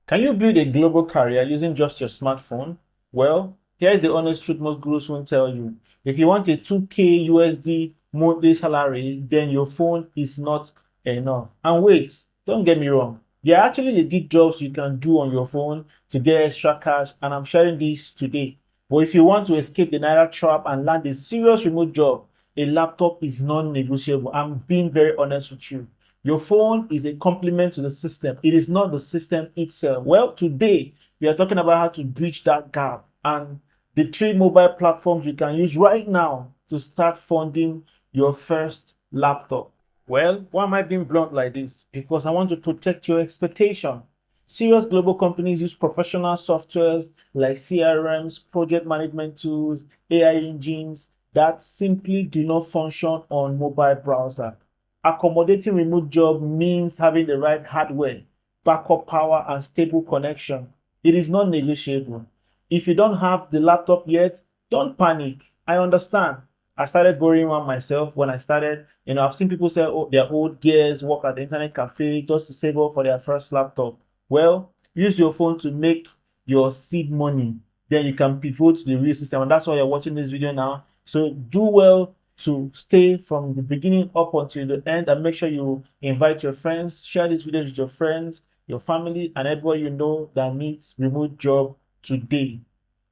Can you build a global career using just your smartphone? Well, here's the honest truth most gurus won't tell you. If you want a 2K USD monthly salary, then your phone is not enough. And wait, don't get me wrong. There are actually legit jobs you can do on your phone to get extra cash, and I'm sharing this today. But if you want to escape the Naira trap and land a serious remote job, a laptop is non-negotiable. I'm being very honest with you. Your phone is a complement to the system. It is not the system itself. Well, today we are talking about how to bridge that gap and the three mobile platforms you can use right now to start funding your first laptop. Well, why am I being blunt like this? Because I want to protect your expectation. Serious global companies use professional softwares like CRMs, project management tools, AI engines that simply do not function on mobile browser. Accommodating remote job means having the right hardware, backup power, and stable connection. It is not negotiable. If you don't have the laptop yet, don't panic. I understand. I started borrowing one myself when I started. I've seen people sell their old gears, work at the internet cafe just to save up for their first laptop. Well, use your phone to make your seed money. Then you can pivot to the real system. And that's why you're watching this video now. So do well to stay from the beginning up until the end, and make sure you invite your friends, share this video with your friends, your family, and everybody you know that needs remote job today.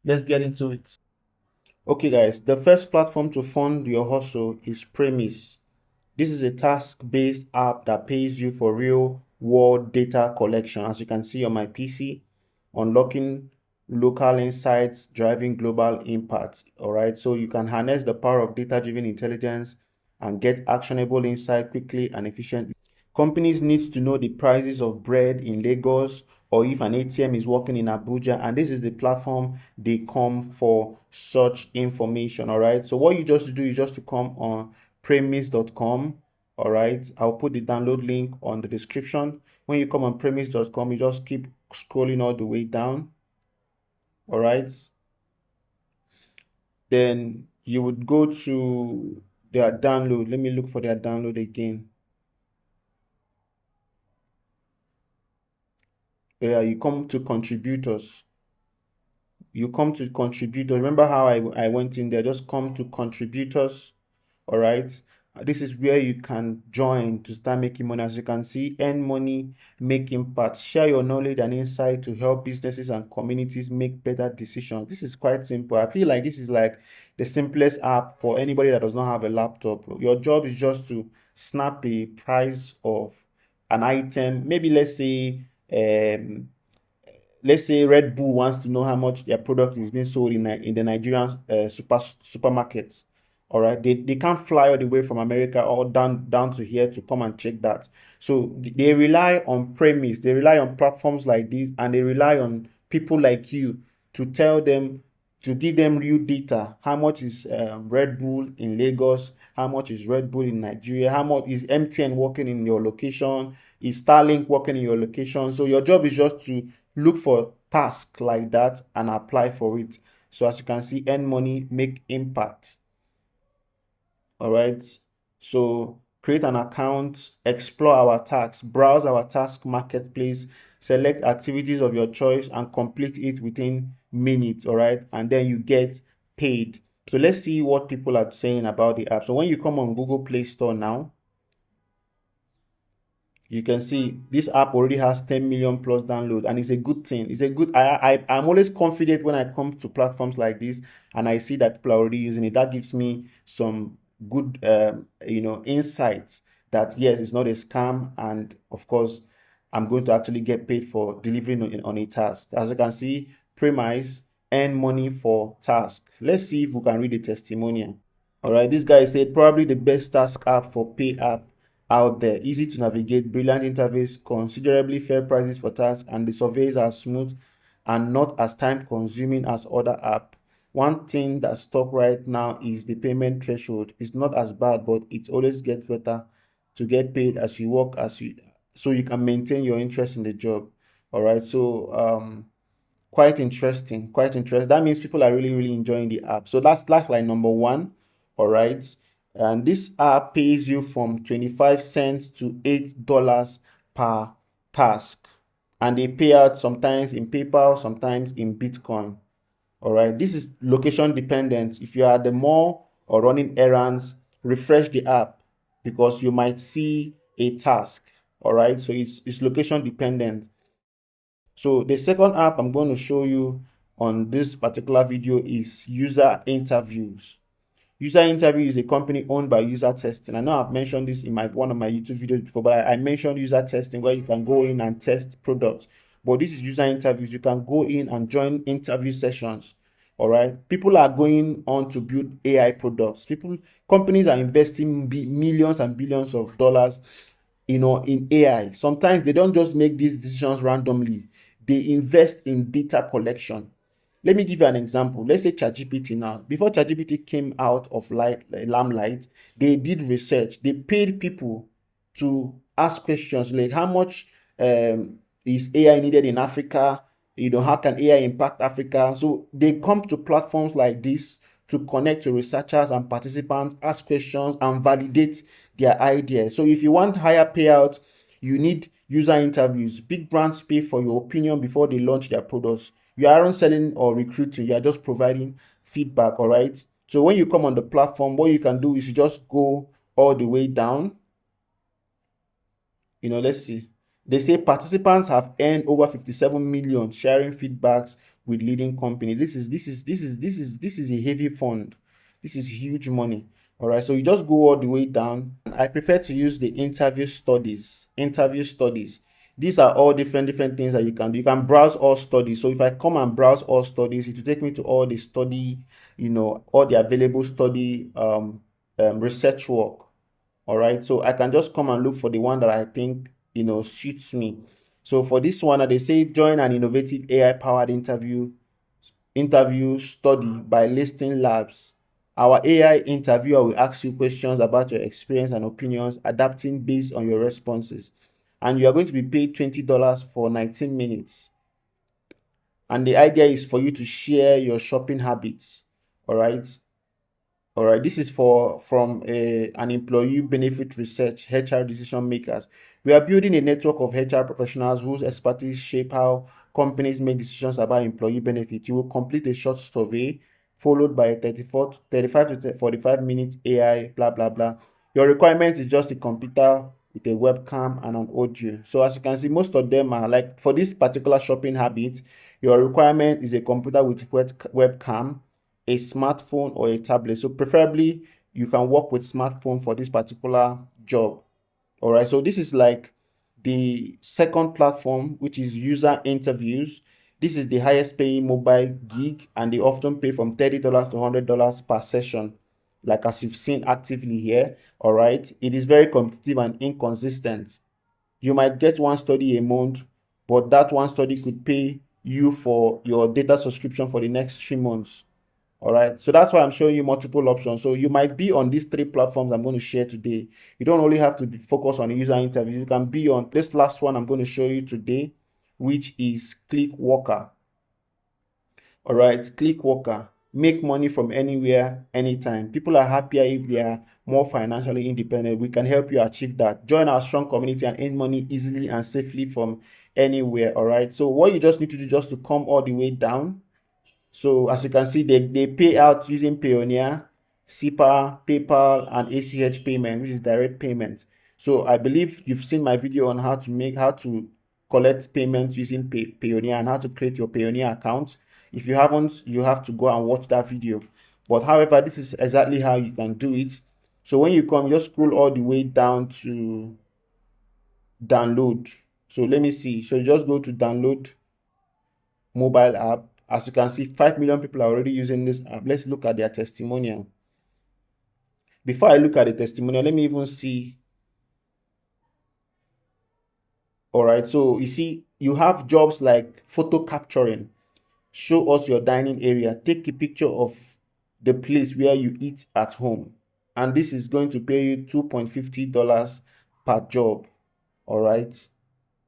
Let's get into it. Okay guys, the first platform to fund your hustle is Premise. This is a task-based app that pays you for real-world data collection. As you can see on my PC, unlocking local insights, driving global impact. All right, so you can harness the power of data-driven intelligence and get actionable insight quickly and efficiently. Companies need to know the prices of bread in Lagos, or if an ATM is working in Abuja, and this is the platform they come for such information. All right, so what you just do is just to come on premise.com. All right, I'll put the download link on the description. When you come on premise.com, you just keep scrolling all the way down. All right, then you would go to their download. Let me look for their download again. Yeah, you come to contributors. Remember how I went in there? Just come to contributors. All right, this is where you can join to start making money. As you can see, earn money, make impact, share your knowledge and insight to help businesses and communities make better decisions. This is quite simple. I feel like this is like the simplest app for anybody that does not have a laptop. Your job is just to snap a price of an item. Maybe let's say Red Bull wants to know how much their product is being sold in the Nigerian supermarkets. All right, they can't fly all the way from America or down to here to come and check that. So they rely on Premise, they rely on platforms like this, and they rely on people like you to tell them, to give them real data. How much is Red Bull in Lagos? How much is Red Bull in Nigeria? How much is MTN working in your location? Is Starlink working in your location? So your job is just to look for tasks like that and apply for it. So as you can see, earn money, make impact. All right, so create an account, explore our tasks, browse our task marketplace, select activities of your choice and complete it within minutes. All right, and then you get paid. So let's see what people are saying about the app. So when you come on Google Play Store now, you can see this app already has 10 million plus download, and it's a good thing. It's a good, I'm always confident when I come to platforms like this and I see that people are already using it. That gives me some good insights that yes, it's not a scam, and of course I'm going to actually get paid for delivering on a task. As you can see, Premise, earn money for task. Let's see if we can read the testimonial. All right, this guy said probably the best task app for pay app out there. Easy to navigate, brilliant interface, considerably fair prices for tasks, and the surveys are smooth and not as time consuming as other app. One thing that's stuck right now is the payment threshold. It's not as bad, but it always gets better to get paid as you work, so you can maintain your interest in the job. All right, so quite interesting, quite interesting. That means people are really really enjoying the app. So that's like number one. All right, and this app pays you from 25 cents to $8 per task. and they pay out sometimes in PayPal, sometimes in Bitcoin. All right, this is location dependent. If you are at the mall or running errands, refresh the app because you might see a task. All right, so it's location dependent. So the second app I'm going to show you on this particular video is user interviews. User Interview is a company owned by User Testing. I know I've mentioned this in one of my YouTube videos before, but I mentioned User Testing where you can go in and test products. But this is User Interviews. You can go in and join interview sessions. All right. People are going on to build AI products. Companies are investing millions and billions of dollars, in AI. Sometimes they don't just make these decisions randomly. They invest in data collection. Let me give you an example. Let's say ChatGPT now. Before ChatGPT came out of limelight, they did research. They paid people to ask questions like how much is AI needed in Africa? How can AI impact Africa? So they come to platforms like this to connect to researchers and participants, ask questions, and validate their ideas. So if you want higher payout, you need user interviews. Big brands pay for your opinion before they launch their products. You aren't selling or recruiting, you are just providing feedback, all right? So when you come on the platform, what you can do is you just go all the way down. Let's see. They say participants have earned over 57 million sharing feedbacks with leading company. This is a heavy fund. This is huge money. All right, so you just go all the way down. I prefer to use the interview studies. Interview studies. These are all different things that you can do. You can browse all studies. So if I come and browse all studies, it will take me to all the study, all the available study research work. All right, so I can just come and look for the one that I think suits me. So for this one, they say join an innovative AI powered interview study by Listing Labs. Our AI interviewer will ask you questions about your experience and opinions, adapting based on your responses. And you are going to be paid $20 for 19 minutes. And the idea is for you to share your shopping habits. All right. All right, this is from an employee benefit research, HR decision makers. We are building a network of HR professionals whose expertise shape how companies make decisions about employee benefits. You will complete a short survey followed by a 35 to 45 minutes AI, blah, blah, blah. Your requirement is just a computer with a webcam and an audio. So as you can see, most of them are like, for this particular shopping habit, your requirement is a computer with webcam, a smartphone or a tablet. So preferably you can work with smartphone for this particular job. All right, so this is like the second platform, which is user interviews. This is the highest paying mobile gig, and they often pay from $30 to $100 per session, like as you've seen actively here. All right, it is very competitive and inconsistent. You might get one study a month, but that one study could pay you for your data subscription for the next 3 months. All right, so that's why I'm showing you multiple options. So you might be on these 3 platforms I'm going to share today. You don't only have to be focused on user interviews. You can be on this last one I'm going to show you today, which is Clickworker. All right, Clickworker. Make money from anywhere, anytime. People are happier if they are more financially independent. We can help you achieve that. Join our strong community and earn money easily and safely from anywhere. All right, so what you just need to do just to come all the way down. So as you can see, they pay out using Payoneer, SIPA, PayPal, and ACH payment, which is direct payment. So I believe you've seen my video on how to collect payments using Payoneer and how to create your Payoneer account. If you haven't, you have to go and watch that video. But however, this is exactly how you can do it. So when you come, just scroll all the way down to download. So let me see. So just go to download mobile app. As you can see, 5 million people are already using this app. Let's look at their testimonial. Before I look at the testimonial, let me even see. All right, so you see, you have jobs like photo capturing. Show us your dining area. Take a picture of the place where you eat at home. And this is going to pay you $2.50 per job. All right.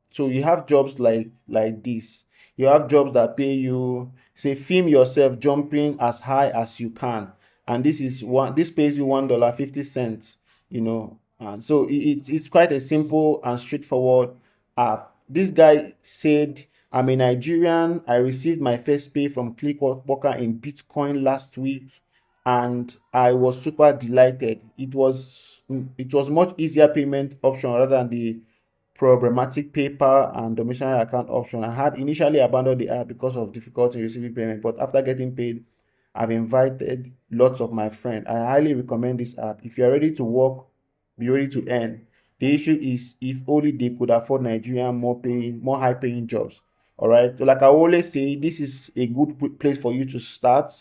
So you have jobs like this. You have jobs that pay you, say, film yourself jumping as high as you can, and this pays you $1.50. And so it's quite a simple and straightforward app. This guy said, I'm a Nigerian. I received my first pay from Clickworker in Bitcoin last week, and I was super delighted. It was much easier payment option rather than the problematic PayPal and domiciliary account option. I had initially abandoned the app because of difficulty in receiving payment, but after getting paid, I've invited lots of my friends. I highly recommend this app. If you're ready to work, be ready to earn. The issue is if only they could afford Nigerian more high paying jobs. All right. So like I always say, this is a good place for you to start.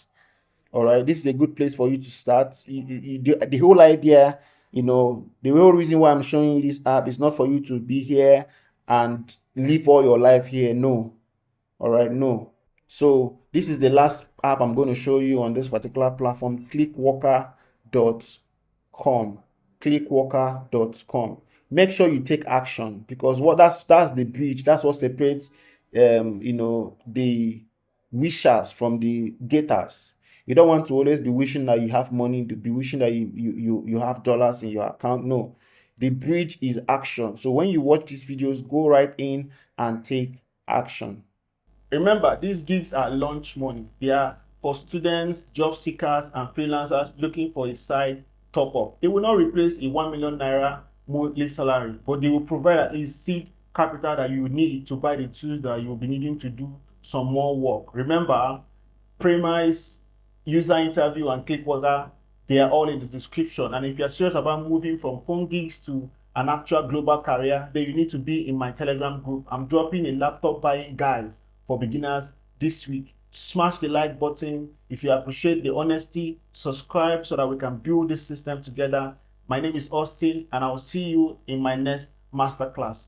All right, this is a good place for you to start. The whole idea, the whole reason why I'm showing you this app is not for you to be here and live all your life here. No. All right, no. So this is the last app I'm going to show you on this particular platform, clickworker.com. Clickworker.com. Make sure you take action, because that's the bridge. That's what separates the wishers from the getters. You don't want to always be wishing that you have money, to be wishing that you have dollars in your account. No. The bridge is action. So when you watch these videos, go right in and take action. Remember, these gigs are launch money. They are for students, job seekers, and freelancers looking for a side top up. They will not replace a 1 million naira monthly salary, but they will provide at least seed capital that you need to buy the tools that you will be needing to do some more work. Remember, premise, user interview, and Clickworker, they are all in the description. And if you're serious about moving from phone gigs to an actual global career, then you need to be in my Telegram group. I'm dropping a laptop buying guide for beginners this week. Smash the like button if you appreciate the honesty. Subscribe so that we can build this system together. My name is Austin, and I will see you in my next masterclass.